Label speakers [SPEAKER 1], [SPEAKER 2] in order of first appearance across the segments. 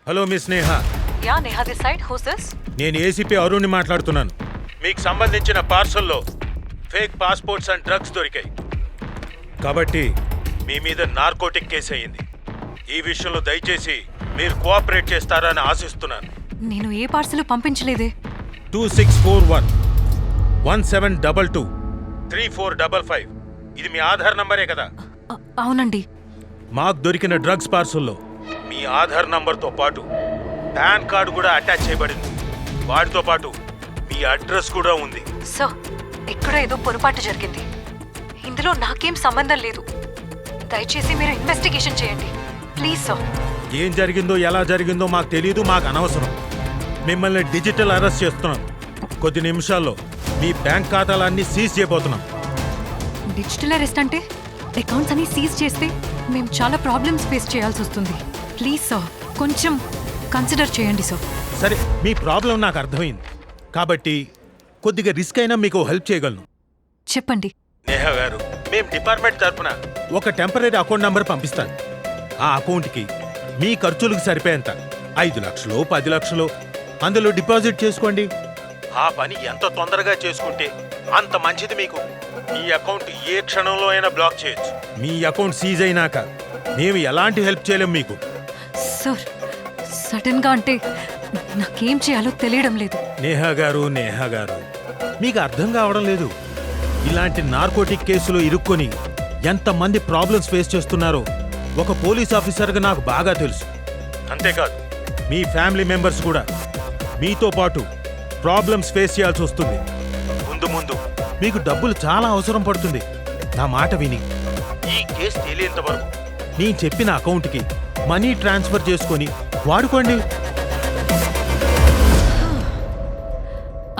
[SPEAKER 1] Hello miss Neha.
[SPEAKER 2] Yeah Neha this side. Who's this?
[SPEAKER 1] నేను ACP అరుణ్ని మాట్లాడుతున్నాను. మీకు సంబంధించిన పార్సల్లో ఫేక్ పాస్పోర్ట్స్ అండ్ డ్రగ్స్ దొరికాయి. కాబట్టి మీ మీద నార్కోటిక్ కేసు అయ్యింది. ఈ విషయంలో దయచేసి మీరు కోఆపరేట్ చేస్తారని ఆశిస్తున్నాను.
[SPEAKER 2] నేను ఏ పార్సల్ పంపించలేదే.
[SPEAKER 1] 2641 1722 3455 ఇది మీ ఆధార్ నంబరే కదా?
[SPEAKER 2] అవునండి.
[SPEAKER 1] మాకు దొరికిన డ్రగ్స్ పార్సల్లో మీ ఆధార్ నంబర్తో పాటు పాన్ కార్డు కూడా అటాచ్ చేయబడింది. వాటితో పాటు మీ అడ్రస్ కూడా ఉంది.
[SPEAKER 2] సార్, ఇక్కడ ఏదో పొరపాటు జరిగింది. ఇందులో నాకేం సంబంధం లేదు. దయచేసి మీరు ఇన్వెస్టిగేషన్ చేయండి ప్లీజ్ సార్.
[SPEAKER 1] ఏం జరిగిందో ఎలా జరిగిందో మాకు తెలియదు, మాకు అనవసరం. మిమ్మల్ని డిజిటల్ అరెస్ట్ చేస్తున్నాం. కొద్ది నిమిషాల్లో మీ బ్యాంక్ ఖాతాలన్నీ సీజ్ చేయబోతున్నాం.
[SPEAKER 2] డిజిటల్ అరెస్ట్ అంటే అకౌంట్స్ అన్ని సీజ్ చేస్తే మేము చాలా ప్రాబ్లమ్స్ ఫేస్ చేయాల్సి వస్తుంది. ప్లీజ్ సార్, కొంచెం కన్సిడర్ చేయండి సార్.
[SPEAKER 1] సరే, మీ ప్రాబ్లం నాకు అర్థమైంది కాబట్టి కొద్దిగా రిస్క్ అయినా మీకు హెల్ప్ చేయగలను.
[SPEAKER 2] చెప్పండి.
[SPEAKER 1] నేహా గారు, మేము డిపార్ట్మెంట్ తరఫున ఒక టెంపరీ అకౌంట్ నంబర్ పంపిస్తాను. ఆ అకౌంట్కి మీ ఖర్చులకు సరిపోయేంత 5 లక్షలు 10 లక్షలు అందులో డిపాజిట్ చేసుకోండి. ఆ పని ఎంత తొందరగా చేసుకుంటే అంత మంచిది మీకు. మీ అకౌంట్ ఏ క్షణంలో అయినా బ్లాక్ చేయొచ్చు. మీ అకౌంట్ సీజ్ అయినాక మేము ఎలాంటి హెల్ప్ చేయలేం మీకు.
[SPEAKER 2] సార్, సడన్ గా అంటే నాకేం చేయాలో తెలియడం లేదు.
[SPEAKER 1] నేహా గారు, మీకు అర్థం కావడం లేదు. ఇలాంటి నార్కోటిక్ కేసులో ఇరుక్కొని ఎంతమంది ప్రాబ్లమ్స్ ఫేస్ చేస్తున్నారో ఒక పోలీస్ ఆఫీసర్గా నాకు బాగా తెలుసు. అంతేకాదు, మీ ఫ్యామిలీ మెంబర్స్ కూడా మీతో పాటు ప్రాబ్లమ్స్ ఫేస్ చేయాల్సి వస్తుంది. ముందు మీకు డబ్బులు చాలా అవసరం పడుతుంది. నా మాట విని ఈ కేసు తేలేంత వరకు నేను చెప్పిన అకౌంట్కి మనీ ట్రాన్స్ఫర్ చేసుకొని వాడుకోండి.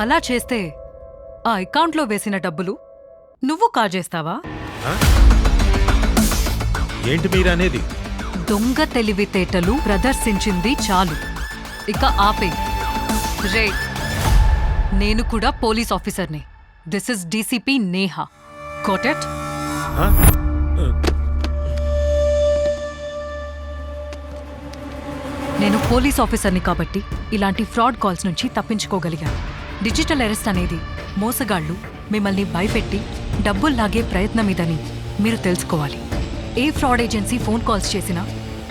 [SPEAKER 2] అలా చేస్తే ఆ అకౌంట్లో వేసిన డబ్బులు నువ్వు కాజేస్తావా?
[SPEAKER 1] ఏంటి మీరనేది?
[SPEAKER 2] దొంగ తెలివితేటలు ప్రదర్శించింది చాలు, ఇక ఆపే. రే, నేను కూడా పోలీస్ ఆఫీసర్ని. This is DCP Neha. Got it? నేను పోలీస్ ఆఫీసర్ని కాబట్టి ఇలాంటి ఫ్రాడ్ కాల్స్ నుంచి తప్పించుకోగలిగాను. డిజిటల్ అరెస్ట్ అనేది మోసగాళ్లు మిమ్మల్ని భయపెట్టి డబ్బులు లాగే ప్రయత్నమిదని మీరు తెలుసుకోవాలి. ఏ ఫ్రాడ్ ఏజెన్సీ ఫోన్ కాల్స్ చేసినా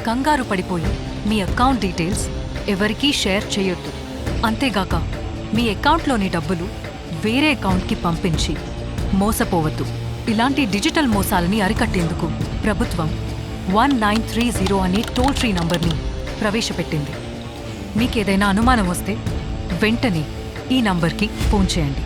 [SPEAKER 2] కంగారు పడిపోయి మీ అకౌంట్ డీటెయిల్స్ ఎవరికీ షేర్ చేయొద్దు. అంతేగాక మీ అకౌంట్లోని డబ్బులు వేరే అకౌంట్కి పంపించి మోసపోవద్దు. ఇలాంటి డిజిటల్ మోసాలని అరికట్టేందుకు ప్రభుత్వం 1930 అనే టోల్ ఫ్రీ నంబర్ని ప్రవేశపెట్టింది. మీకేదైనా అనుమానం వస్తే వెంటనే ఈ నంబర్కి ఫోన్ చేయండి.